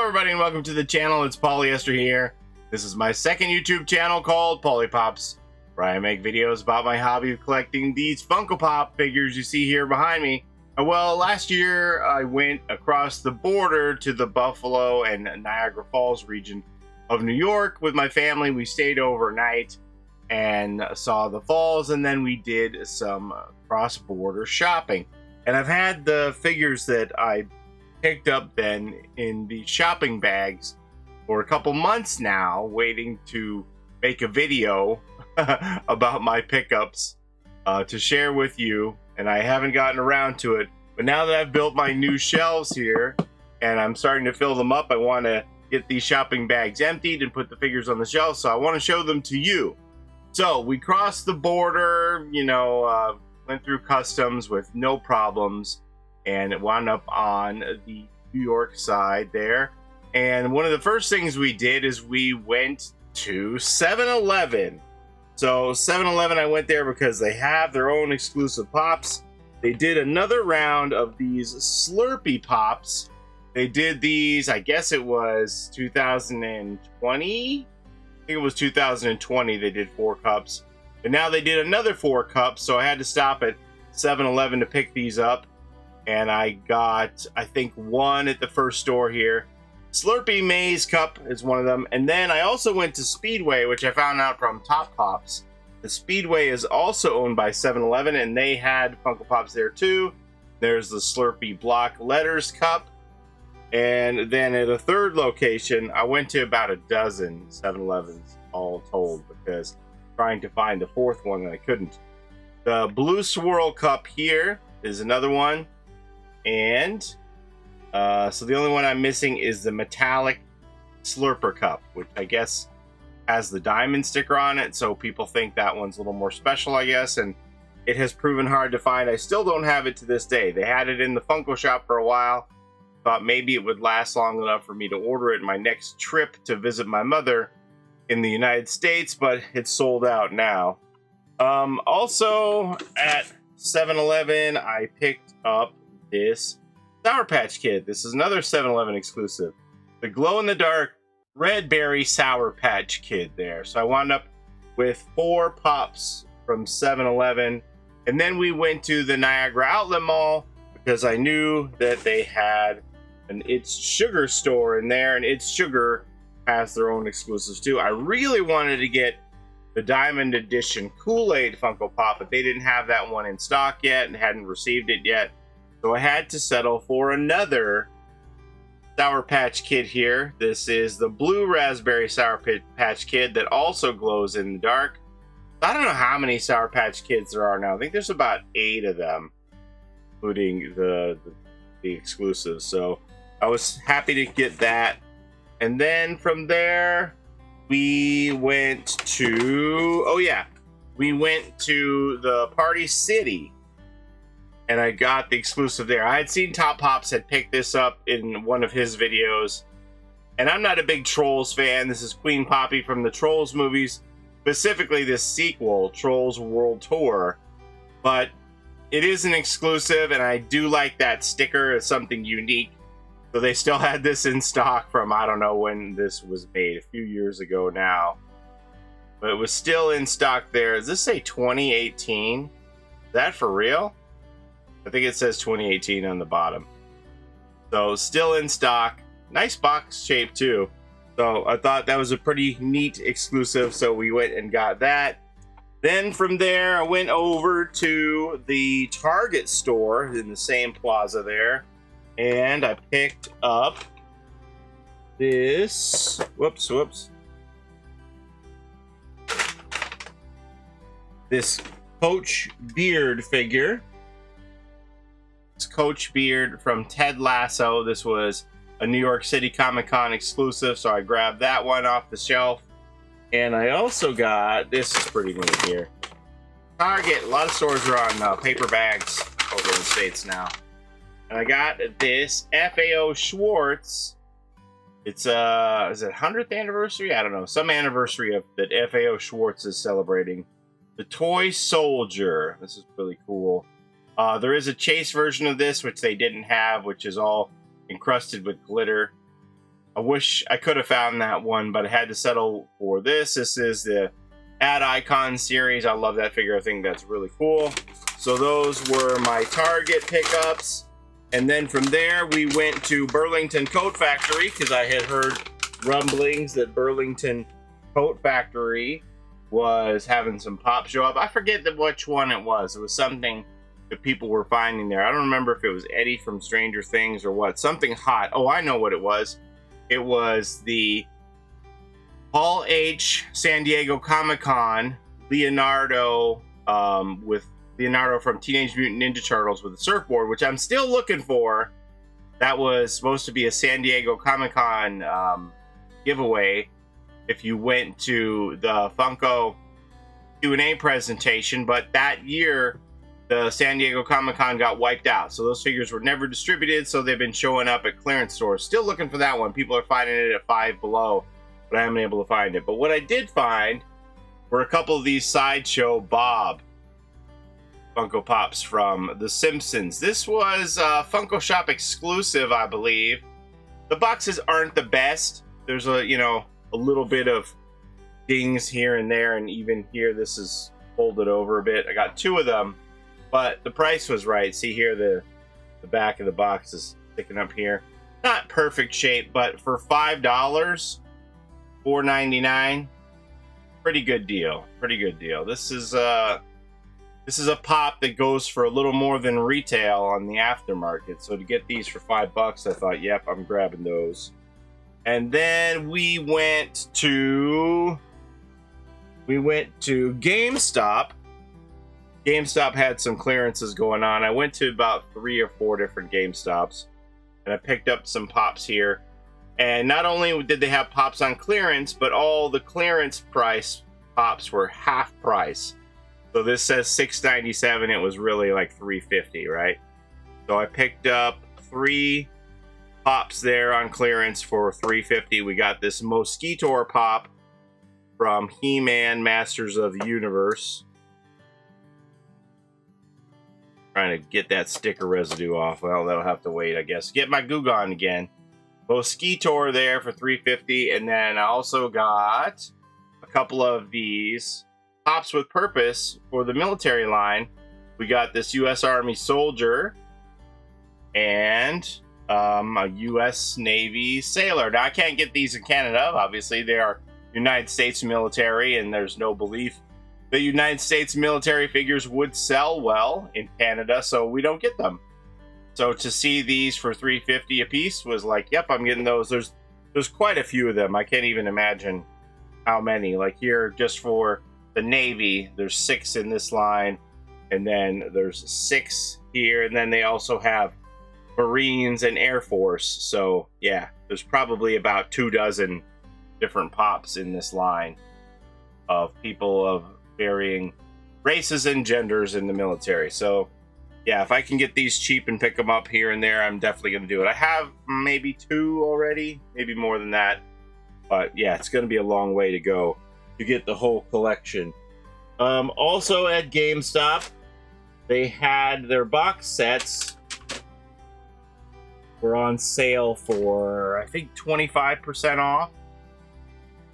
everybody, and welcome to the channel. It's Paulie here. This is my second YouTube channel called Paulie Pops, where I make videos about my hobby of collecting these Funko Pop figures you see here behind me. Well, last year I went across the border to the Buffalo and Niagara Falls region of New York with my family. We stayed overnight and saw the falls, and then we did some cross-border shopping. And I've had the figures that I picked up then in the shopping bags for a couple months now, waiting to make a video about my pickups to share with you, and I haven't gotten around to it. But now that I've built my new shelves here and I'm starting to fill them up, I want to get these shopping bags emptied and put the figures on the shelf, so I want to show them to you. So we crossed the border, went through customs with no problems, and it wound up on the New York side there. And one of the first things we did is we went to 7-Eleven. So 7-Eleven, I went there because they have their own exclusive pops. They did another round of these Slurpee Pops. They did these, I guess it was 2020? I think it was 2020 they did 4 cups. And now they did another 4 cups, so I had to stop at 7-Eleven to pick these up. And I got, I think, 1 at the first store here. Slurpee Maze Cup is one of them. And then I also went to Speedway, which I found out from Top Pops. The Speedway is also owned by 7-Eleven, and they had Funko Pops there too. There's the Slurpee Block Letters Cup. And then at a third location, I went to about a dozen 7-Elevens all told, because trying to find the 4th one and I couldn't. The Blue Swirl Cup here is another one. And so the only one I'm missing is the metallic Slurper Cup, which I guess has the diamond sticker on it, so people think that one's a little more special, I guess, and it has proven hard to find. I still don't have it to this day. They had it in the Funko shop for a while. Thought maybe it would last long enough for me to order it in my next trip to visit my mother in the United States, but it's sold out now. Also at 7-Eleven, I picked up this Sour Patch Kid. This is another 7-Eleven exclusive. The glow-in-the-dark red berry Sour Patch Kid there. So I wound up with 4 pops from 7-Eleven. And then we went to the Niagara Outlet Mall because I knew that they had an It's Sugar store in there, and It's Sugar has their own exclusives too. I really wanted to get the Diamond Edition Kool-Aid Funko Pop, but they didn't have that one in stock yet and hadn't received it yet. So I had to settle for another Sour Patch Kid here. This is the Blue Raspberry Sour Patch Kid that also glows in the dark. I don't know how many Sour Patch Kids there are now. I think there's about 8 of them, including the exclusives. So I was happy to get that. And then from there, we went to, we went to the Party City. And I got the exclusive there. I had seen Top Pops had picked this up in one of his videos. And I'm not a big Trolls fan. This is Queen Poppy from the Trolls movies. Specifically this sequel, Trolls World Tour. But it is an exclusive, and I do like that sticker. It's something unique. So they still had this in stock from, I don't know when this was made. A few years ago now. But it was still in stock there. Does this say 2018? Is that for real? I think it says 2018 on the bottom. So still in stock. Nice box shape too. So I thought that was a pretty neat exclusive, so we went and got that. Then from there I went over to the Target store in the same plaza there, and I picked up this this Coach Beard figure. Coach Beard from Ted Lasso. This was a New York City Comic-Con exclusive, so I grabbed that one off the shelf. And I also got, this is pretty neat here. Target, a lot of stores are on paper bags over in the States now. And I got this FAO Schwartz. It's is it 100th anniversary? I don't know, some anniversary of that FAO Schwartz is celebrating. The Toy Soldier. This is really cool. There is a chase version of this, which they didn't have, which is all encrusted with glitter. I wish I could have found that one, but I had to settle for this. This is the Ad Icon series. I love that figure. I think that's really cool. So those were my Target pickups. And then from there, we went to Burlington Coat Factory because I had heard rumblings that Burlington Coat Factory was having some pops show up. I forget which one it was. It was something that people were finding there. I don't remember if it was Eddie from Stranger Things or what. Something hot. Oh, I know what it was. It was the Paul H. San Diego Comic-Con Leonardo with Leonardo from Teenage Mutant Ninja Turtles with a surfboard, which I'm still looking for. That was supposed to be a San Diego Comic-Con giveaway if you went to the Funko Q&A presentation, but that year the San Diego Comic-Con got wiped out, so those figures were never distributed, so they've been showing up at clearance stores. Still looking for that one. People are finding it at Five Below, but I haven't been able to find it. But what I did find were a couple of these Sideshow Bob Funko Pops from The Simpsons. This was Funko Shop exclusive, I believe. The boxes aren't the best. There's a little bit of dings here and there, and even here this is folded over a bit. I got two of them, but the price was right. See here, the back of the box is sticking up here. Not perfect shape, but for $5, $4.99, pretty good deal. Pretty good deal. This is a pop that goes for a little more than retail on the aftermarket. So to get these for $5, I thought, yep, I'm grabbing those. And then we went to GameStop. GameStop had some clearances going on. I went to about 3 or 4 different GameStops, and I picked up some pops here. And not only did they have pops on clearance, but all the clearance price pops were half price. So this says $6.97. It was really like $3.50, right? So I picked up 3 pops there on clearance for $3.50. We got this Mosquitor pop from He-Man Masters of the Universe. Trying to get that sticker residue off. Well, that'll have to wait, I guess. Get my Goo Gone again. Mosquitor there for $3.50. And then I also got a couple of these Pops with Purpose for the military line. We got this U.S. Army soldier and a U.S. Navy sailor. Now, I can't get these in Canada. Obviously, they are United States military, and there's no belief the United States military figures would sell well in Canada, so we don't get them. So to see these for $3.50 a piece was like, yep, I'm getting those. There's quite a few of them. I can't even imagine how many. Like here, just for the Navy, there's 6 in this line, and then there's 6 here, and then they also have Marines and Air Force. So yeah, there's probably about 24 different pops in this line of people of varying races and genders in the military. So yeah, if I can get these cheap and pick them up here and there, I'm definitely going to do it. I have maybe 2 already, maybe more than that. But yeah, it's going to be a long way to go to get the whole collection. Also at GameStop, they had their box sets were on sale for, I think, 25% off.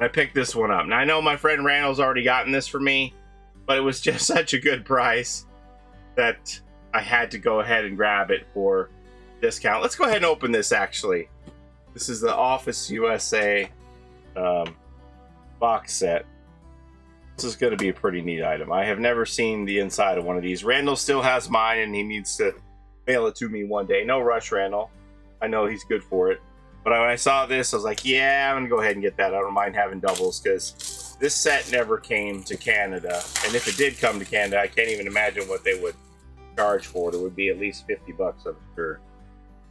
I picked this one up. Now, I know my friend Randall's already gotten this for me, but it was just such a good price that I had to go ahead and grab it for discount. Let's go ahead and open this, actually. This is the Office USA box set. This is going to be a pretty neat item. I have never seen the inside of one of these. Randall still has mine, and he needs to mail it to me one day. No rush, Randall. I know he's good for it. But when I saw this, I was like, yeah, I'm going to go ahead and get that. I don't mind having doubles, because this set never came to Canada. And if it did come to Canada, I can't even imagine what they would charge for it. It would be at least $50, I'm sure.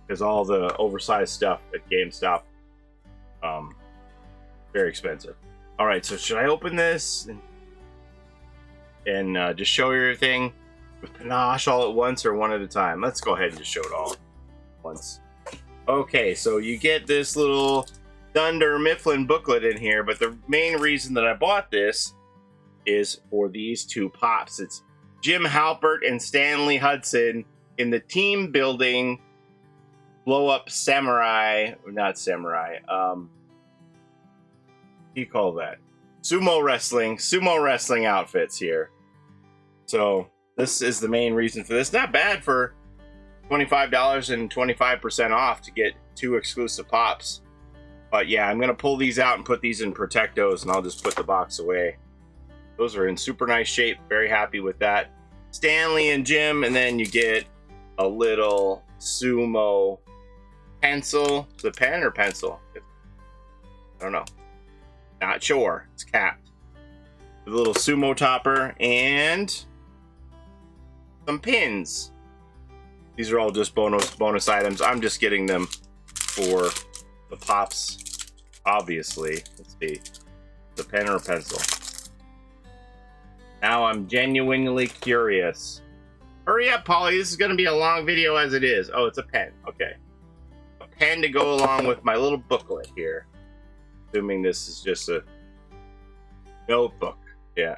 Because all the oversized stuff at GameStop, very expensive. All right, so should I open this and just show you everything with panache all at once, or one at a time? Let's go ahead and just show it all at once. Okay, so you get this little Dunder Mifflin booklet in here, but the main reason that I bought this is for these 2 pops. It's Jim Halpert and Stanley Hudson in the team building blow up samurai, or not samurai, what do you call that? Sumo wrestling outfits here. So this is the main reason for this. Not bad for $25 and 25% off to get 2 exclusive pops. But yeah, I'm gonna pull these out and put these in Protectos, and I'll just put the box away. Those are in super nice shape. Very happy with that. Stanley and Jim, and then you get a little Sumo pencil. Is it pen or pencil? I don't know. Not sure. It's capped. A little Sumo topper and some pins. These are all just bonus items. I'm just getting them for the pops, obviously. Let's see. The pen or pencil. Now I'm genuinely curious. Hurry up, Paulie. This is going to be a long video as it is. Oh, it's a pen. Okay. A pen to go along with my little booklet here. Assuming this is just a notebook. Yeah.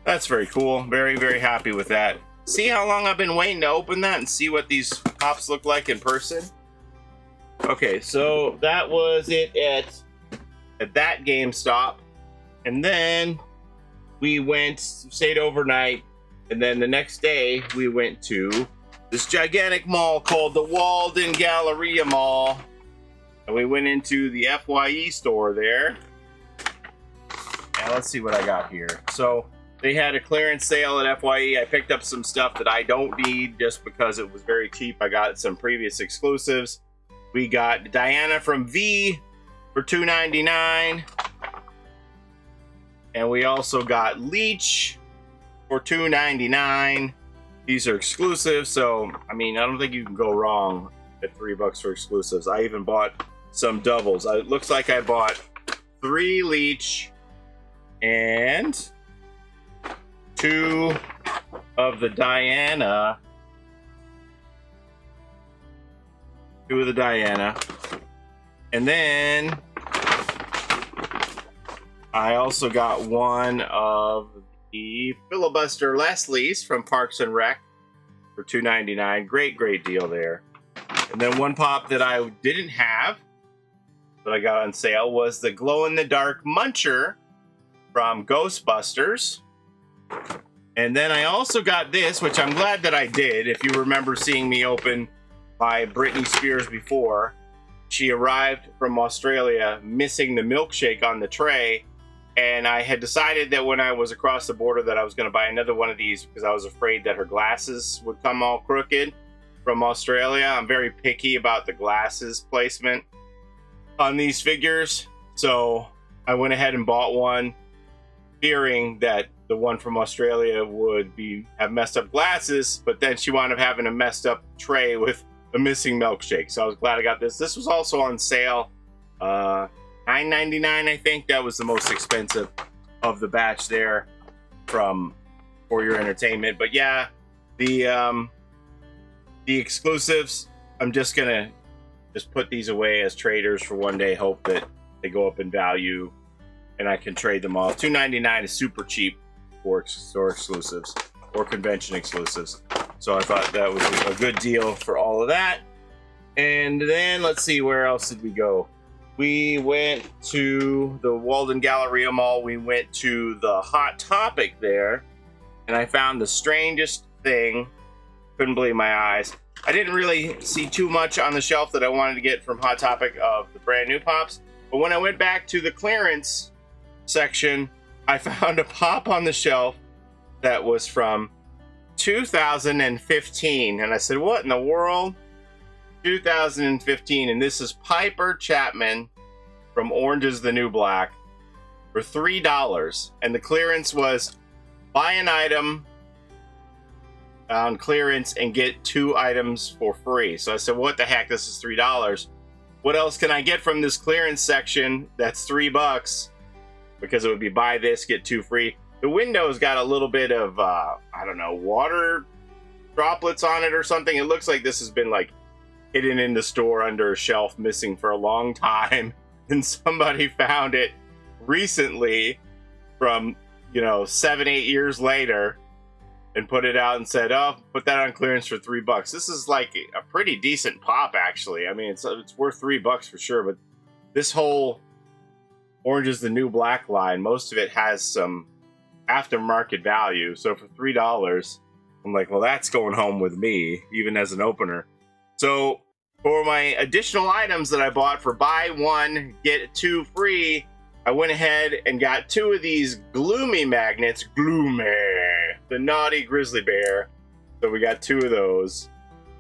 That's very cool. Very, very happy with that. See how long I've been waiting to open that and see what these pops look like in person? Okay, so that was it at that GameStop. And then we stayed overnight, and then the next day we went to this gigantic mall called the Walden Galleria Mall. And we went into the FYE store there. And let's see what I got here. So they had a clearance sale at FYE. I picked up some stuff that I don't need just because it was very cheap. I got some previous exclusives. We got Diana from V for $2.99. And we also got Leech for $2.99. These are exclusive, so I mean, I don't think you can go wrong at $3 for exclusives. I even bought some doubles. It looks like I bought 3 Leech and 2 of the Diana. 2 of the Diana. And then I also got 1 of the Filibuster Leslie's from Parks and Rec for $2.99. Great deal there. And then 1 pop that I didn't have, that I got on sale, was the glow-in-the-dark Muncher from Ghostbusters. And then I also got this, which I'm glad that I did. If you remember seeing me open my Britney Spears before, she arrived from Australia missing the milkshake on the tray. And I had decided that when I was across the border that I was going to buy another one of these because I was afraid that her glasses would come all crooked from Australia. I'm very picky about the glasses placement on these figures. So I went ahead and bought one, fearing that the one from Australia would have messed up glasses, but then she wound up having a messed up tray with a missing milkshake. So I was glad I got this. This was also on sale. $9.99, I think. That was the most expensive of the batch there for your entertainment. But yeah, the exclusives, I'm just gonna put these away as traders for one day, hope that they go up in value and I can trade them off. $2.99 is super cheap for store exclusives or convention exclusives. So I thought that was a good deal for all of that. And then let's see, where else did we go? We went to the Walden Galleria Mall. We went to the Hot Topic there, and I found the strangest thing. Couldn't believe my eyes. I didn't really see too much on the shelf that I wanted to get from Hot Topic of the brand new pops, but when I went back to the clearance section, I found a pop on the shelf that was from 2015, and I said, what in the world? 2015, and this is Piper Chapman from Orange is the New Black for $3, and the clearance was buy an item on clearance and get 2 items for free. So I said, what the heck, this is $3. What else can I get from this clearance section that's $3? Because it would be buy this, get 2 free. The window's got a little bit of, I don't know, water droplets on it or something. It looks like this has been like hidden in the store under a shelf, missing for a long time, and somebody found it recently from, 7-8 years later and put it out and said, oh, put that on clearance for $3. This is like a pretty decent pop, actually. I mean, it's worth $3 for sure, but this whole Orange is the New Black line, most of it has some aftermarket value. So for $3, I'm like, well, that's going home with me, even as an opener. So for my additional items that I bought for buy one, get two free, I went ahead and got two of these gloomy magnets. Gloomy, the naughty grizzly bear. So we got two of those.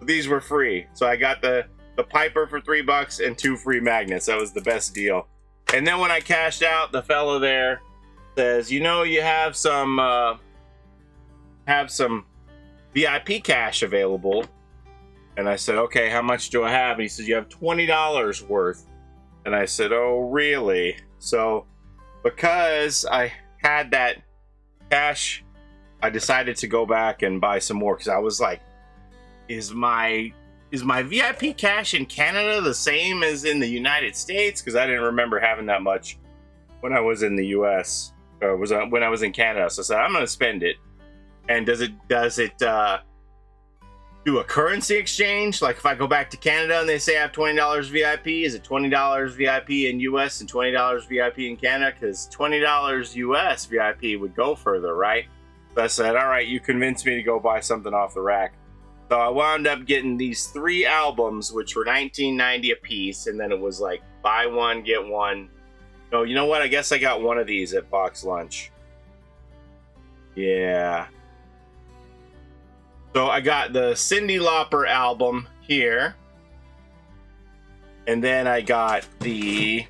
These were free. So I got the Piper for $3 and two free magnets. That was the best deal. And then when I cashed out, the fellow there says, you know, you have some VIP cash available. And I said, okay, how much do I have? And he said, you have $20 worth. And I said, oh, really? So because I had that cash, I decided to go back and buy some more, because I was like, is my VIP cash in Canada the same as in the United States? Because I didn't remember having that much when I was in the US, or when I was in Canada. So I said, I'm going to spend it. And does it do a currency exchange? Like if I go back to Canada and they say I have $20 VIP, is it $20 VIP in US and $20 VIP in Canada? Because $20 US VIP would go further, right? So I said, all right, you convinced me to go buy something off the rack. So I wound up getting these 3 albums, which were $19.90 a piece, and then it was like buy one, get one. No, you know what? I guess I got one of these at box lunch. Yeah. So I got the Cyndi Lauper album here. And then I got the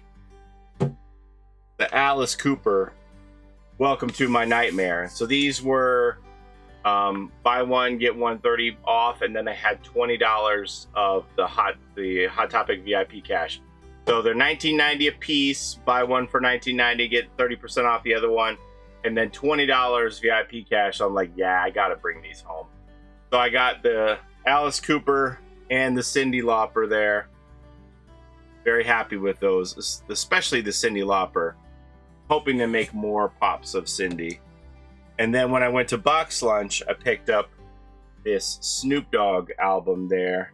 Alice Cooper, Welcome to My Nightmare. So these were buy one, get one 30 off, and then I had $20 of the Hot Topic VIP cash. So they're $19.90 a piece. Buy one for $19.90, get 30% off the other one, and then $20 VIP cash. So I'm like, yeah, I gotta bring these home. So I got the Alice Cooper and the Cyndi Lauper there. Very happy with those, especially the Cyndi Lauper. Hoping to make more pops of Cyndi. And then when I went to box lunch, I picked up this Snoop Dogg album there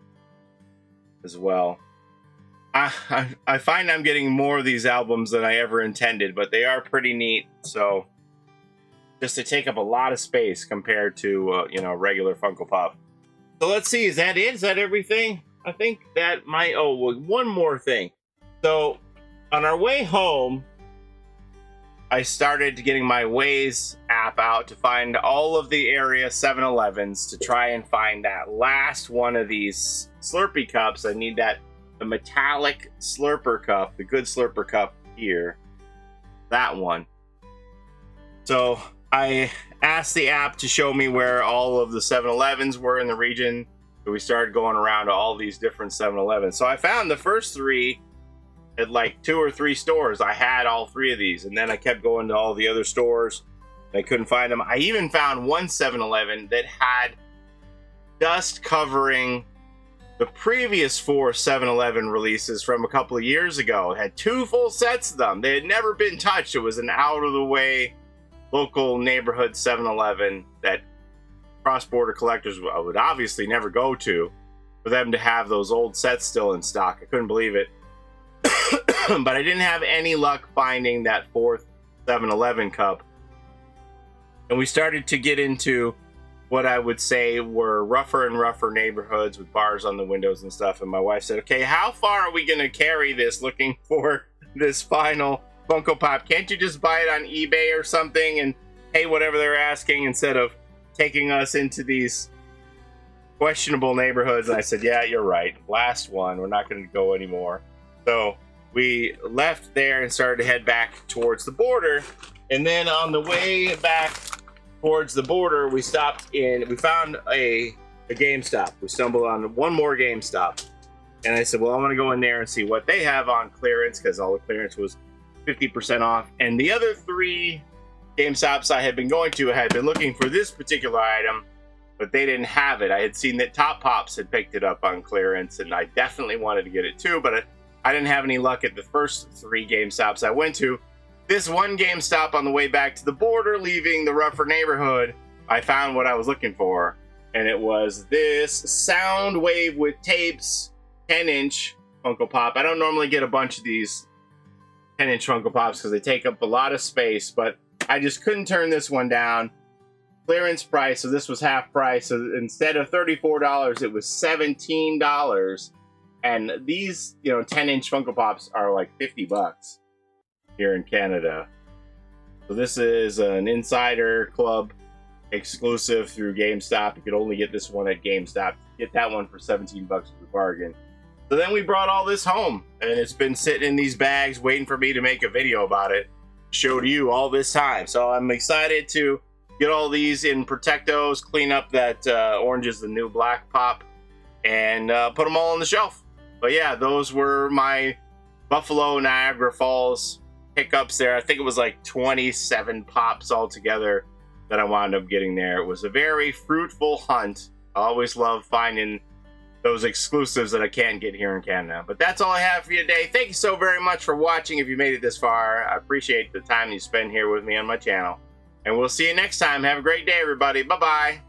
as well. I find I'm getting more of these albums than I ever intended, but they are pretty neat. So just to take up a lot of space compared to you know, regular Funko Pop. So let's see, is that it? Is that everything? I think that might. Oh, well, one more thing. So on our way home, I started getting my Waze app out to find all of the area 7-Elevens to try and find that last one of these Slurpee cups. I need the metallic slurper cup, the good slurper cup here. That one. So I asked the app to show me where all of the 7-Elevens were in the region. So we started going around to all these different 7-Elevens. So I found the first 3 at like 2 or 3 stores. I had all 3 of these, and then I kept going to all the other stores. I couldn't find them. I even found one 7-Eleven that had dust covering the previous 4 7-Eleven releases from a couple of years ago. It had 2 full sets of them. They had never been touched. It was an out-of-the-way local neighborhood 7-Eleven that cross-border collectors would obviously never go to, for them to have those old sets still in stock. I couldn't believe it. But I didn't have any luck finding that 4th 7-Eleven cup. And we started to get into what I would say were rougher and rougher neighborhoods with bars on the windows and stuff. And my wife said, okay, how far are we going to carry this looking for this final Funko Pop? Can't you just buy it on eBay or something and pay whatever they're asking instead of taking us into these questionable neighborhoods? And I said, yeah, you're right. Last one. We're not going to go anymore. So we left there and started to head back towards the border. And then on the way back towards the border, we stopped in, we found a GameStop. We stumbled on one more GameStop. And I said, well, I'm going to go in there and see what they have on clearance, because all the clearance was 50% off. And the other 3 GameStops I had been going to, I had been looking for this particular item, but they didn't have it. I had seen that Top Pops had picked it up on clearance, and I definitely wanted to get it too, but I didn't have any luck at the first 3 GameStops I went to. This one GameStop on the way back to the border, leaving the rougher neighborhood, I found what I was looking for, and it was this sound wave with tapes 10-inch Funko Pop. I don't normally get a bunch of these 10-inch Funko Pops because they take up a lot of space, but I just couldn't turn this one down. Clearance price, so this was half price. So instead of $34, it was $17. And these, 10-inch Funko Pops are like 50 bucks here in Canada. So this is an Insider Club exclusive through GameStop. You could only get this one at GameStop. Get that one for 17 bucks for the bargain. So then we brought all this home, and it's been sitting in these bags waiting for me to make a video about it, show to you all this time. So I'm excited to get all these in Protectos, clean up that orange is the new black pop, and put them all on the shelf. But yeah, those were my Buffalo Niagara Falls pickups there. I think it was like 27 pops altogether that I wound up getting there. It was a very fruitful hunt. I always love finding those exclusives that I can't get here in Canada. But that's all I have for you today. Thank you so very much for watching. If you made it this far, I appreciate the time you spend here with me on my channel. And we'll see you next time. Have a great day, everybody. Bye-bye.